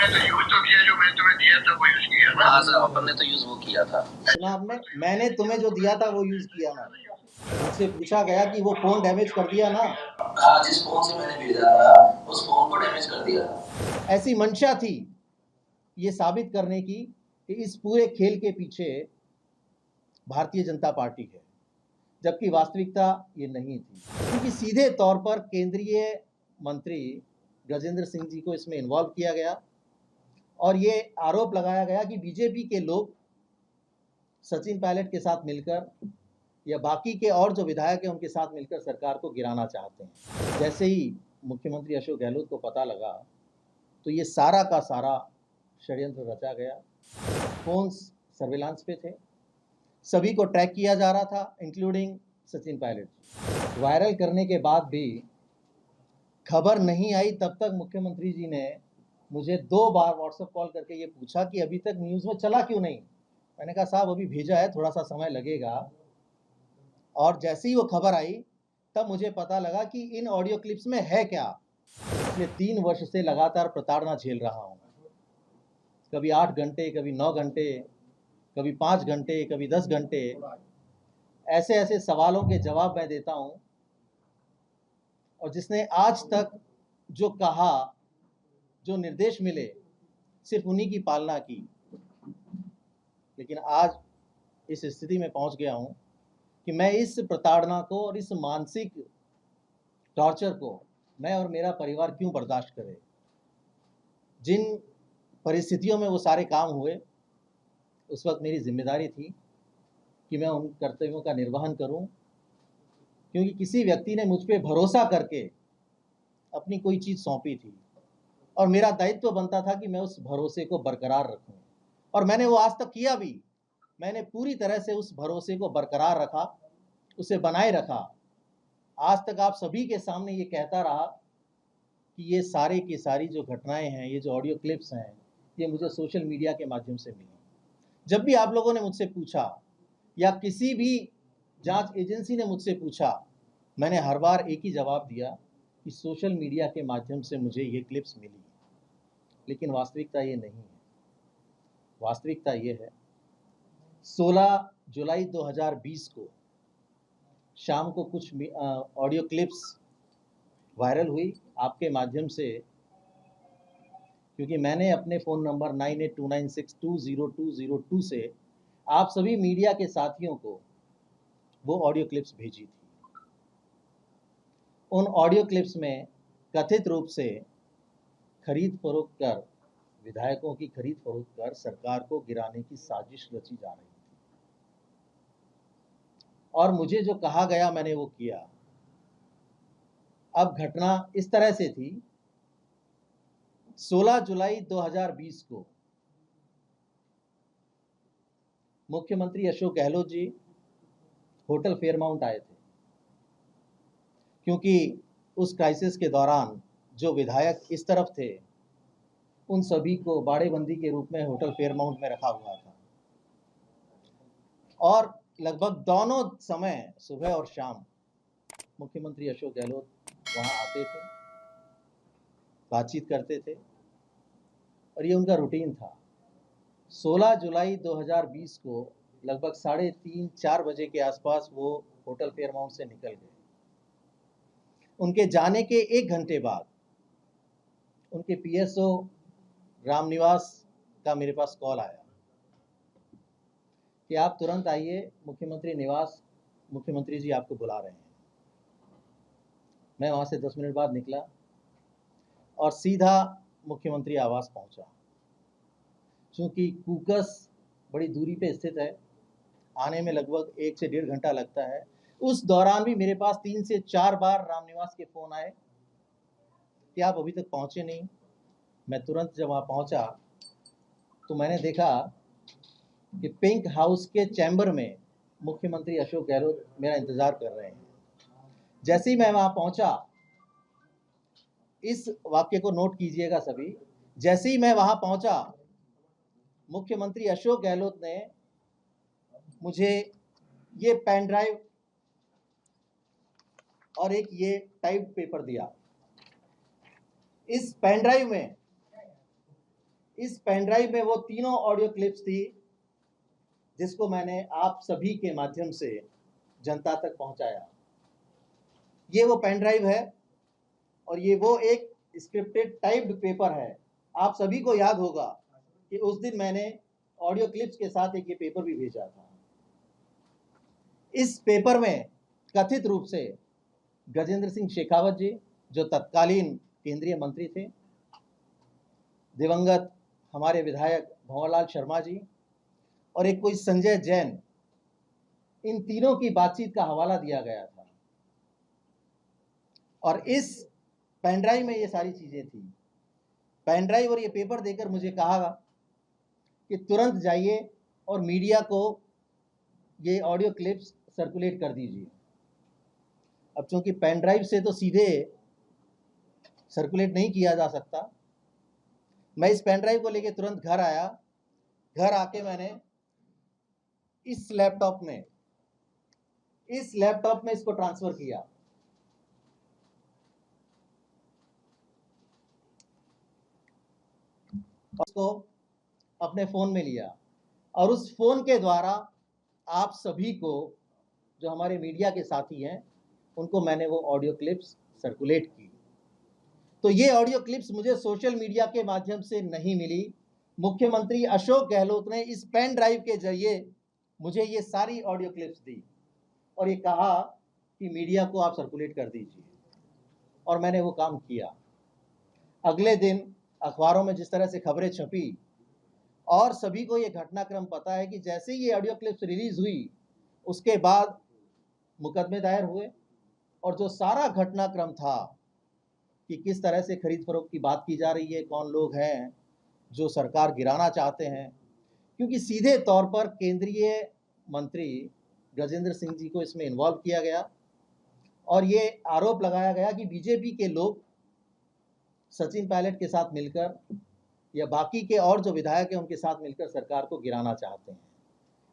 आपने तो यूज तो किया, जो मैंने तुम्हें दिया था वो यूज किया ना। हाँ सर, अपन ने तो यूज वो किया था। सुना आपने? मैंने तुम्हें जो दिया था वो यूज किया ना। मुझसे पूछा गया कि वो फोन डैमेज कर दिया ना। हाँ, जिस फोन से मैंने भेजा था उस फोन को डैमेज कर दिया। ऐसी मंशा थी ये साबित करने की कि इस पूरे खेल के पीछे भारतीय जनता पार्टी है, जबकि वास्तविकता ये नहीं थी, क्योंकि सीधे तौर पर केंद्रीय मंत्री गजेंद्र सिंह जी को इसमें इन्वॉल्व किया गया और ये आरोप लगाया गया कि बीजेपी के लोग सचिन पायलट के साथ मिलकर या बाकी के और जो विधायक हैं उनके साथ मिलकर सरकार को गिराना चाहते हैं। जैसे ही मुख्यमंत्री अशोक गहलोत को पता लगा तो ये सारा का सारा षड्यंत्र रचा गया। फोन्स सर्विलांस पे थे, सभी को ट्रैक किया जा रहा था, इंक्लूडिंग सचिन पायलट। वायरल करने के बाद भी खबर नहीं आई, तब तक मुख्यमंत्री जी ने मुझे 2 बार व्हाट्सएप कॉल करके ये पूछा कि अभी तक न्यूज़ में चला क्यों नहीं। मैंने कहा साहब अभी भेजा है, थोड़ा सा समय लगेगा। और जैसे ही वो खबर आई तब मुझे पता लगा कि इन ऑडियो क्लिप्स में है क्या। पिछले 3 वर्ष से लगातार प्रताड़ना झेल रहा हूँ, कभी 8 घंटे, कभी 9 घंटे, कभी 5 घंटे, कभी 10 घंटे। ऐसे ऐसे सवालों के जवाब मैं देता हूँ और जिसने आज तक जो कहा, जो निर्देश मिले, सिर्फ उन्हीं की पालना की। लेकिन आज इस स्थिति में पहुंच गया हूं कि मैं इस प्रताड़ना को और इस मानसिक टॉर्चर को मैं और मेरा परिवार क्यों बर्दाश्त करें। जिन परिस्थितियों में वो सारे काम हुए उस वक्त मेरी जिम्मेदारी थी कि मैं उन कर्तव्यों का निर्वहन करूं, क्योंकि किसी व्यक्ति ने मुझ पर भरोसा करके अपनी कोई चीज़ सौंपी थी और मेरा दायित्व बनता था कि मैं उस भरोसे को बरकरार रखूं, और मैंने वो आज तक किया भी। मैंने पूरी तरह से उस भरोसे को बरकरार रखा, उसे बनाए रखा। आज तक आप सभी के सामने ये कहता रहा कि ये सारे की सारी जो घटनाएं हैं, ये जो ऑडियो क्लिप्स हैं, ये मुझे सोशल मीडिया के माध्यम से मिली। जब भी आप लोगों ने मुझसे पूछा या किसी भी जांच एजेंसी ने मुझसे पूछा, मैंने हर बार एक ही जवाब दिया कि सोशल मीडिया के माध्यम से मुझे ये क्लिप्स मिली। लेकिन वास्तविकता ये नहीं है। वास्तविकता ये है, 16 जुलाई 2020 को शाम को कुछ ऑडियो क्लिप्स वायरल हुई आपके माध्यम से, क्योंकि मैंने अपने फ़ोन नंबर 9829620202 से आप सभी मीडिया के साथियों को वो ऑडियो क्लिप्स भेजी थी। उन ऑडियो क्लिप्स में कथित रूप से खरीद फरोख्त कर, विधायकों की खरीद फरोख्त कर सरकार को गिराने की साजिश रची जा रही थी। और मुझे जो कहा गया मैंने वो किया। अब घटना इस तरह से थी, 16 जुलाई 2020 को मुख्यमंत्री अशोक गहलोत जी होटल फेयरमाउंट आए थे, क्योंकि उस क्राइसिस के दौरान जो विधायक इस तरफ थे उन सभी को बाड़ेबंदी के रूप में होटल फेयरमाउंट में रखा हुआ था। और लगभग दोनों समय, सुबह और शाम, मुख्यमंत्री अशोक गहलोत वहाँ आते थे, बातचीत करते थे और ये उनका रूटीन था। 16 जुलाई 2020 को लगभग 3:30-4 बजे के आसपास वो होटल फेयरमाउंट से निकल गए। उनके जाने के 1 घंटे बाद उनके पीएसओ रामनिवास का मेरे पास कॉल आया कि आप तुरंत आइए मुख्यमंत्री निवास, मुख्यमंत्री जी आपको बुला रहे हैं। मैं वहाँ से 10 मिनट बाद निकला और सीधा मुख्यमंत्री आवास पहुँचा। चूँकि कूकस बड़ी दूरी पे स्थित है, आने में लगभग 1 से 1.5 घंटा लगता है। उस दौरान भी मेरे पास 3 से 4 बार रामनिवास के फ़ोन आए कि आप अभी तक पहुँचे नहीं। मैं तुरंत जब वहाँ पहुँचा तो मैंने देखा कि पिंक हाउस के चैम्बर में मुख्यमंत्री अशोक गहलोत मेरा इंतज़ार कर रहे हैं। जैसे ही मैं वहाँ पहुँचा, इस वाक्य को नोट कीजिएगा सभी, जैसे ही मैं वहाँ पहुँचा, मुख्यमंत्री अशोक गहलोत ने मुझे ये पेन ड्राइव और एक ये टाइप पेपर दिया। इस पेन ड्राइव में इस पेन ड्राइव में वो तीनों ऑडियो क्लिप्स थी जिसको मैंने आप सभी के माध्यम से जनता तक पहुंचाया। ये वो पेन ड्राइव है और ये वो एक स्क्रिप्टेड टाइप्ड पेपर है। आप सभी को याद होगा कि उस दिन मैंने ऑडियो क्लिप्स के साथ एक ये पेपर भी भेजा था। इस पेपर में कथित रूप से गजेंद्र सिंह शेखावत जी, जो तत्कालीन केंद्रीय मंत्री थे, दिवंगत हमारे विधायक भंवरलाल शर्मा जी और एक कोई संजय जैन, इन तीनों की बातचीत का हवाला दिया गया था। और इस पेन ड्राइव में ये सारी चीजें थी। पेन ड्राइव और ये पेपर देकर मुझे कहा कि तुरंत जाइए और मीडिया को ये ऑडियो क्लिप्स सर्कुलेट कर दीजिए। अब चूंकि पेन ड्राइव से तो सीधे सर्कुलेट नहीं किया जा सकता, मैं इस पेन ड्राइव को लेके तुरंत घर आया। घर आके मैंने इस लैपटॉप में इसको ट्रांसफर किया। उसको अपने फोन में लिया और उस फोन के द्वारा आप सभी को, जो हमारे मीडिया के साथी हैं, उनको मैंने वो ऑडियो क्लिप्स सर्कुलेट की। तो ये ऑडियो क्लिप्स मुझे सोशल मीडिया के माध्यम से नहीं मिली। मुख्यमंत्री अशोक गहलोत ने इस पेन ड्राइव के जरिए मुझे ये सारी ऑडियो क्लिप्स दी और ये कहा कि मीडिया को आप सर्कुलेट कर दीजिए, और मैंने वो काम किया। अगले दिन अखबारों में जिस तरह से खबरें छपी, और सभी को ये घटनाक्रम पता है कि जैसे ही ये ऑडियो क्लिप्स रिलीज हुई उसके बाद मुकदमे दायर हुए, और जो सारा घटनाक्रम था कि किस तरह से खरीद फरोख्त की बात की जा रही है, कौन लोग हैं जो सरकार गिराना चाहते हैं, क्योंकि सीधे तौर पर केंद्रीय मंत्री गजेंद्र सिंह जी को इसमें इन्वॉल्व किया गया और ये आरोप लगाया गया कि बीजेपी के लोग सचिन पायलट के साथ मिलकर या बाकी के और जो विधायक हैं उनके साथ मिलकर सरकार को गिराना चाहते हैं।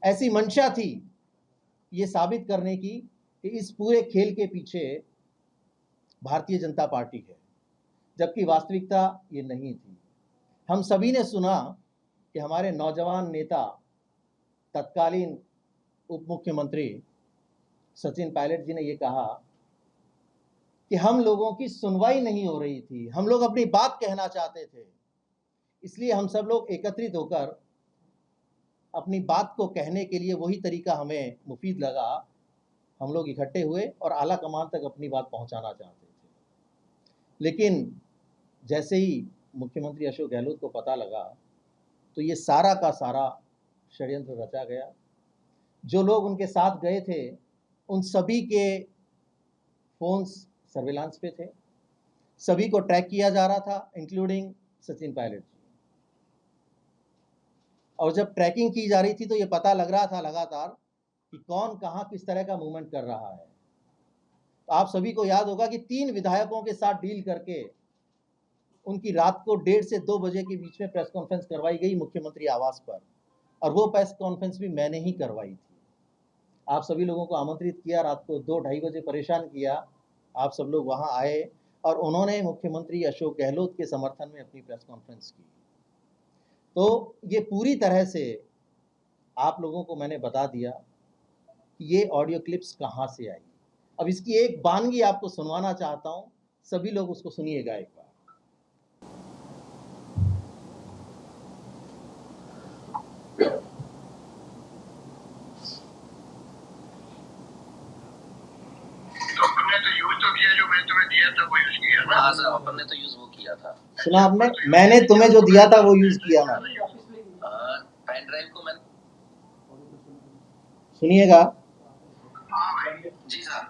ऐसी मंशा थी ये साबित करने की कि इस पूरे खेल के पीछे भारतीय जनता पार्टी है, जबकि वास्तविकता ये नहीं थी। हम सभी ने सुना कि हमारे नौजवान नेता, तत्कालीन उप मुख्यमंत्री सचिन पायलट जी ने ये कहा कि हम लोगों की सुनवाई नहीं हो रही थी, हम लोग अपनी बात कहना चाहते थे, इसलिए हम सब लोग एकत्रित होकर अपनी बात को कहने के लिए वही तरीका हमें मुफीद लगा, हम लोग इकट्ठे हुए और आला कमान तक अपनी बात पहुंचाना चाहते थे। लेकिन जैसे ही मुख्यमंत्री अशोक गहलोत को पता लगा तो ये सारा का सारा षड्यंत्र रचा गया। जो लोग उनके साथ गए थे उन सभी के फोन्स सर्विलांस पे थे, सभी को ट्रैक किया जा रहा था, इंक्लूडिंग सचिन पायलट जी। और जब ट्रैकिंग की जा रही थी तो ये पता लग रहा था लगातार कि कौन कहाँ किस तरह का मूवमेंट कर रहा है। तो आप सभी को याद होगा कि 3 विधायकों के साथ डील करके उनकी रात को 1:30 से 2 बजे के बीच में प्रेस कॉन्फ्रेंस करवाई गई मुख्यमंत्री आवास पर, और वो प्रेस कॉन्फ्रेंस भी मैंने ही करवाई थी। आप सभी लोगों को आमंत्रित किया, रात को 2-2:30 बजे परेशान किया, आप सब लोग वहां आए और उन्होंने मुख्यमंत्री अशोक गहलोत के समर्थन में अपनी प्रेस कॉन्फ्रेंस की। तो ये पूरी तरह से आप लोगों को मैंने बता दिया कि ये ऑडियो क्लिप्स कहाँ से आई। अब इसकी एक बानगी आपको सुनवाना चाहता हूँ, सभी लोग उसको सुनिएगा एक बार। तो अपने तो यूज तो किया, जो मैं तुम्हें दिया था वो यूज किया ना। हाँ सर, अपन ने तो यूज वो किया था। सुना आपने? मैंने तुम्हें जो दिया था वो यूज किया ना। पेन ड्राइव को मैंने, सुनिएगा। हाँ भाई जी सर,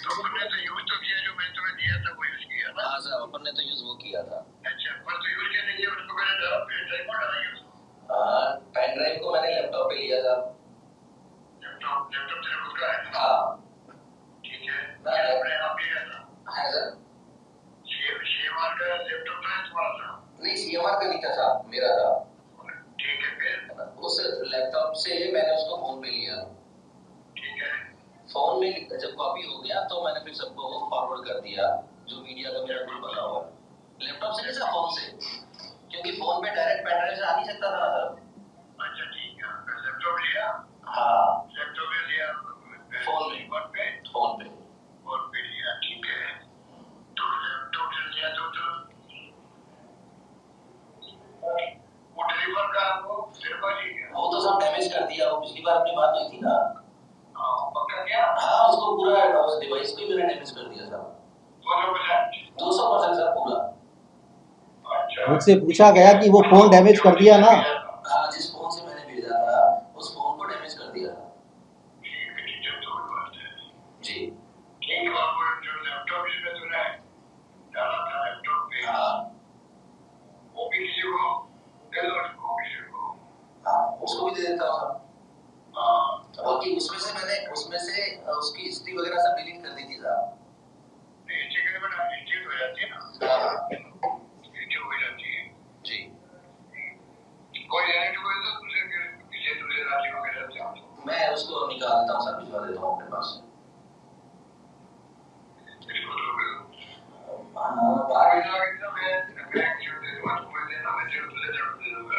तो अपने तो यूज तो किया, जो मैं तुम्हें दिया था वो यूज किया ना। हाँ सर, अपन ने तो यूज वो किया था। अच्छा, पर तो यूज करने के उसको मैंने डाला, फिर टाइम डाला यूज। पेन ड्राइव को मैंने लैपटॉप पे लिया था। लैपटॉप तेरे खुद का है? हाँ ठीक है, अपने आप ही है ना। है सर। शेवार का लैपटॉप था तुम्हारा था? नहीं, सीएमआर का नहीं था साहब, मेरा था। ठीक है, फिर उस लैपटॉप से मैंने उसको फोन पे लिया। ठीक है, फोन में जब कॉपी हो गया तो मैंने फिर सबको फॉरवर्ड कर दिया, जो मीडिया का मेरा ग्रुप बना हुआ। लैपटॉप से नहीं सर, फोन से, क्योंकि फोन पे नहीं सकता था सर। अच्छा ठीक है, लैपटॉप लिया? हाँ, लैपटॉप में लिया? फोन में। फोन पे? फोन पे। फोन पे लिया, ठीक है। तो लैपटॉप से लिया तो वो डिलीवर का वो फिर वाली है। वो तो सब डैमेज कर दिया, वो पिछली बार अपनी बात हुई थी ना। हाँ, पक्का क्या? हाँ, उसको पूरा उस डिवाइस को ही मैंने डैमेज कर दिया था। 200%? 200% सर, पूरा। अच्छा। मुझसे पूछा गया कि वो फोन डैमेज कर दिया ना। हाँ, जिस फोन से मैंने भेजा था उस फोन को डैमेज कर दिया था। ठीक है, ठीक है, तो बात है जी। ठीक है। आपको जो लैपटॉप इसमें तूने डाला था लैपटॉप पे, हाँ वो भी किसी को दे दो, उसको किसी को। हाँ, उसको भी दे देता हूँ सर। हाँ, बाकी उसमें से मैंने उसकी हिस्ट्री वगैरह सब डिलीट कर दी थी साहब। हिस्ट्री के में हिस्ट्री हो जाती है ना, हाँ हिस्ट्री हो जाती है। जी। कोई रहने को तो दूसरे किसी दूसरे राज्य को भेज देते हो। मैं उसको निकाल देता हूँ सर, भिजवा देता हूँ अपने पास। इसको तो भेजो। हाँ, बाहर भेजना है कि मैं क्यों दे दूँ, तुम्हें देना, मैं तेरे तुझे जरूर दे दूँगा।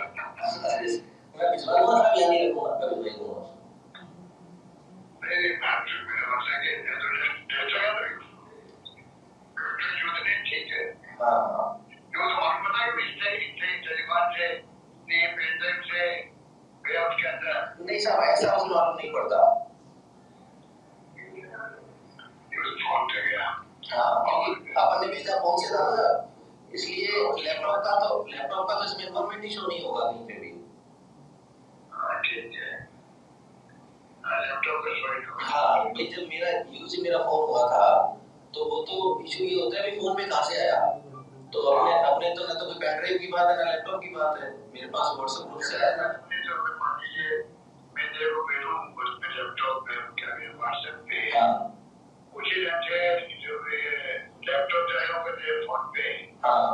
मैं भिजवा दूँगा साहब, यहाँ नहीं रखूँगा, कभी भेज दूँगा। नहीं, मेरा मतलब कि ऐसा क्या करें? जो ठीक है। हाँ हाँ। जो तुम्हारे पता है इससे टेलीफोन से नहीं पेंड्राइव से गया उसके अंदर नहीं साहब, ऐसा मुझे मालूम नहीं पड़ता। फोन पे गया। हाँ, अपन ने भेजा फोन से था ना सर, इसलिए लैपटॉप का तो इसमें इन्फॉर्मेशन ही शो नहीं होगा कहीं पे भी। हाँ ठीक है, लैपटॉप का सॉरी। हाँ भाई, जब मेरा फोन हुआ था तो वो तो इशू ये होता है, फोन में कहाँ से आया। तो अपने तो ना तो कोई पेन ड्राइव की बात है ना लैपटॉप की बात है, मेरे पास व्हाट्सएप ग्रुप से आया था। मान लीजिए मैं तेरे को भेजूं उसमें लैपटॉप पे क्या व्हाट्सएप पे, हाँ उसी टाइम से जो लैपटॉप जो है वो मेरे फोन पे, हाँ।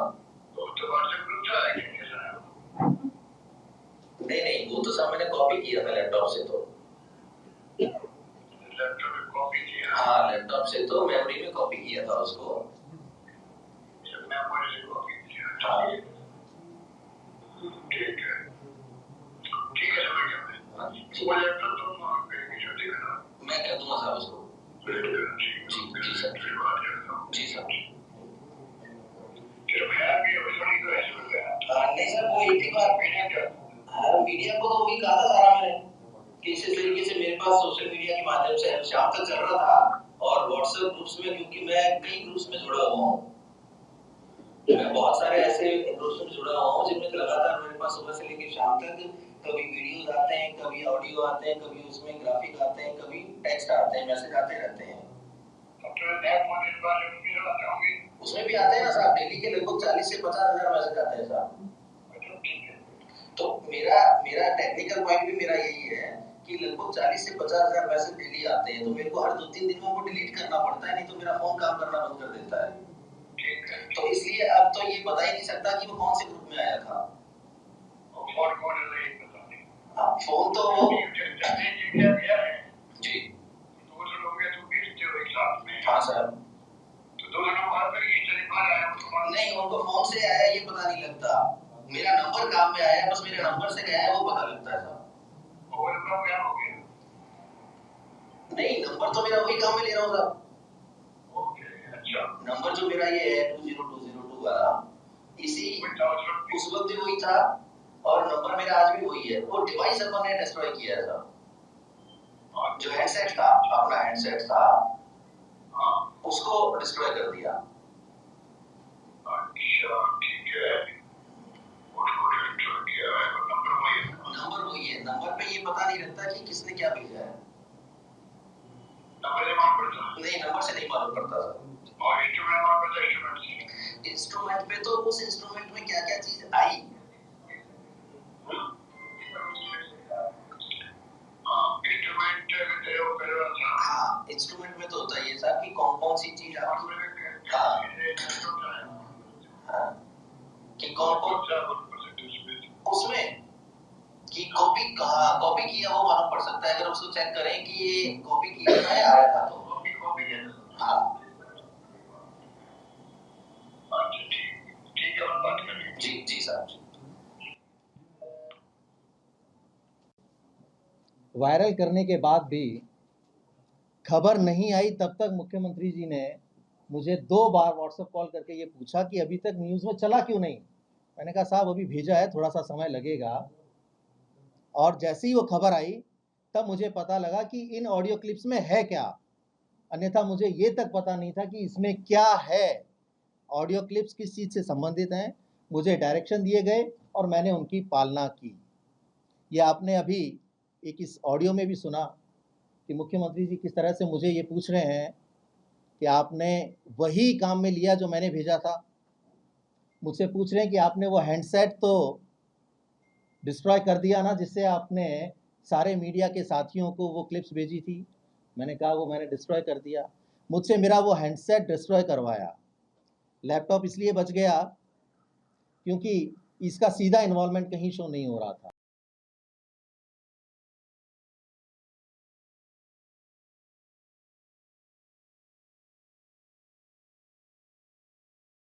तो व्हाट्सएप ग्रुप से आएगा कैसा है? नहीं, वो तो सब मैंने कॉपी किया था लैपटॉप से। तो लैपटॉप में कॉपी किया? हाँ, लैपटॉप से तो मेमोरी में कॉपी किया था उसको। मेमोरी से कॉपी किया? हाँ ठीक है, ठीक है, समझ गया मैं। वो लैपटॉप तुम किसी देना, मैं कह दूंगा साहब उसको। जी सर। जी सर। फिर मैं भी थोड़ी तो ऐसे हो गया। नहीं सर, वो एक ही बार मीडिया को तो वही कहा था सारा मैंने कि इस तरीके से मेरे पास सोशल मीडिया के माध्यम से शाम तक चल रहा था, और व्हाट्सएप ग्रुप्स में, क्योंकि मैं कई ग्रुप्स में जुड़ा हुआ हूँ, मैं बहुत सारे ऐसे ग्रुप्स में जुड़ा हुआ हूँ जिनमें लगातार मेरे पास सुबह से लेकर शाम तक कभी वीडियोस आते हैं, कभी ऑडियो आते हैं, कभी उसमें ग्राफिक आते हैं, कभी टेक्स्ट आते हैं, मैसेज आते रहते हैं। उसमें भी आते हैं ना साहब, डेली के लगभग 40 से 50 हजार मैसेज आते हैं साहब। तो मेरा टेक्निकल पॉइंट भी मेरा यही है कि लगभग 40 से 50 हजार मैसेज डेली आते हैं, तो मेरे को हर 2-3 दिन में वो डिलीट करना पड़ता है, नहीं तो मेरा फोन काम करना बंद कर देता है। तो इसलिए अब तो ये बता ही नहीं सकता कि वो कौन से ग्रुप में आया था। फोन तो जी। हाँ सर। नहीं, उनको फोन से आया ये पता नहीं लगता, मेरा नंबर काम में आया, बस मेरे नंबर से गया है वो पता लगता है साहब। नहीं, नंबर तो मेरा वही काम में ले रहा हूँ साहब। नंबर जो मेरा ये है 20202 वाला, इसी उस वक्त भी वही था, और नंबर मेरा आज भी वही है। वो डिवाइस अपन ने डिस्ट्रॉय किया है साहब, जो हैंडसेट था, अपना हैंडसेट था, उसको डिस्ट्रॉय कर दिया। अच्छा ठीक है, उसको डिस्ट्रॉय किया है, नंबर वही है, नंबर पे ये पता नहीं लगता कि किसने क्या भेजा है। नंबर से मालूम पड़ता? नहीं, नंबर से नहीं मालूम पड़ता सर। और इंस्ट्रूमेंट मालूम पड़ता? इंस्ट्रूमेंट पे तो उस इंस्ट्रूमेंट में क्या क्या चीज आई। हाँ, इंस्ट्रूमेंट में तो होता है ये साहब कि कौन कौन सी चीज आपकी, हाँ कि कौन उसमें कि कॉपी कहाँ कॉपी किया वो मालूम पड़ सकता है, अगर उसको चेक करें कि ये कॉपी किया था या आया था तो। हाँ ठीक है, बात करेंगे। जी साहब। वायरल करने के बाद भी खबर नहीं आई, तब तक मुख्यमंत्री जी ने मुझे 2 बार व्हाट्सएप कॉल करके ये पूछा कि अभी तक न्यूज़ में चला क्यों नहीं। मैंने कहा साहब अभी भेजा है, थोड़ा सा समय लगेगा। और जैसे ही वो खबर आई तब मुझे पता लगा कि इन ऑडियो क्लिप्स में है क्या, अन्यथा मुझे ये तक पता नहीं था कि इसमें क्या है। ऑडियो क्लिप्स किस चीज़ से संबंधित हैं, मुझे डायरेक्शन दिए गए और मैंने उनकी पालना की। ये आपने अभी एक इस ऑडियो में भी सुना कि मुख्यमंत्री जी किस तरह से मुझे ये पूछ रहे हैं कि आपने वही काम में लिया जो मैंने भेजा था। मुझसे पूछ रहे हैं कि आपने वो हैंडसेट तो डिस्ट्रॉय कर दिया ना, जिससे आपने सारे मीडिया के साथियों को वो क्लिप्स भेजी थी। मैंने कहा वो मैंने डिस्ट्रॉय कर दिया। मुझसे मेरा वो हैंडसेट डिस्ट्रॉय करवाया। लैपटॉप इसलिए बच गया क्योंकि इसका सीधा इन्वॉल्वमेंट कहीं शो नहीं हो रहा था।